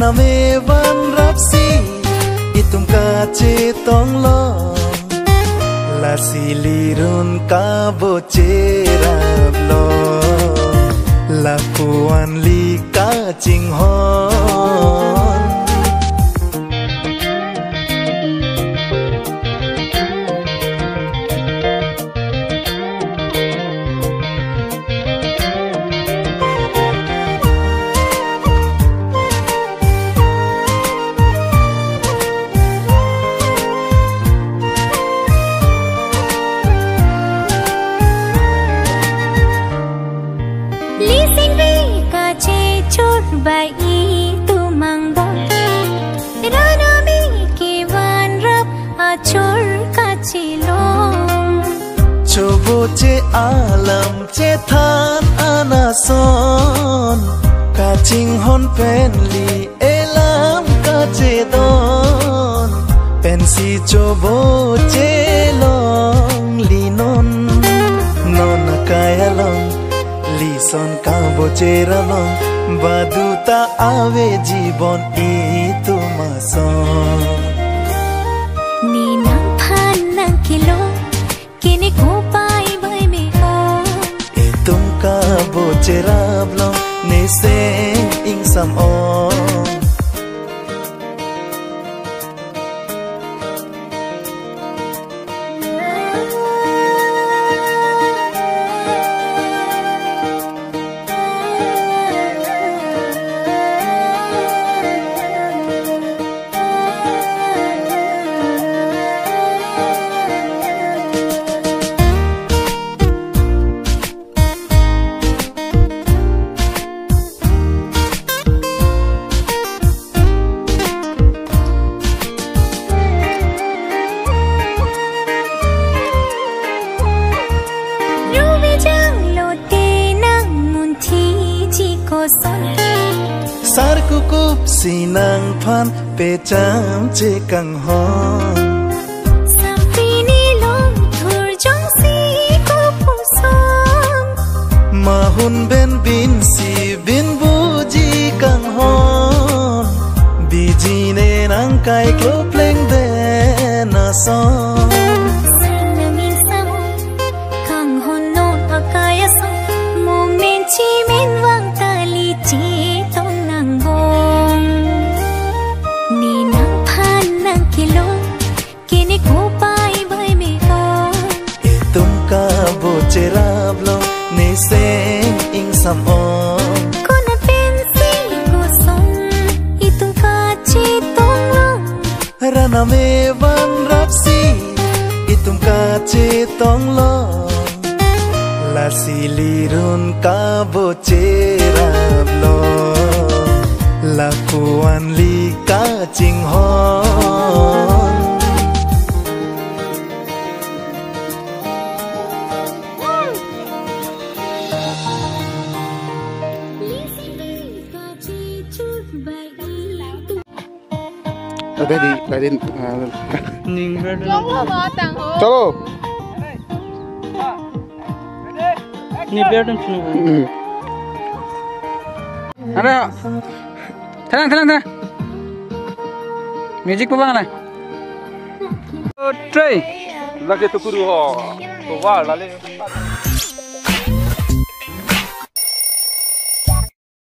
rana me van rapsi itum kace tong lo la silirun ka bocerab lo la puan li ka ching hon Bai tu mang bo rana me ki van rap a chor ka chilong chobo che alam che than anason ka ching hon pen li elam ka che don pen si chobo che long li non non kaya long li son ka bo che ralong baduta ave Jibon itu mason ni nang phan nang kilo kini ko pai bai me ho etum ka bo cherab lo ne se ing sam on sar kukup sinang phan pe cham che kang hon sampini long thur jong si ko pusong mahun ben bin si bin buji kang hon biji ne nang kai klo pleng de na song sinangin sam kang hon no akaya song momen chi men wang tali chi kilo kini ko pai bai me ho etum ka bo cherab lo ne se ing sam on kona pensi ko song itum ka chi tong lo rana me van rapsi itum ka che tong lo la silirun ka bo cherab lo la puan li ka ching hon Udah diladenin chalo ni bedam sunu ada tenang music pa bang na tray lagi tu kuru ho to wa la le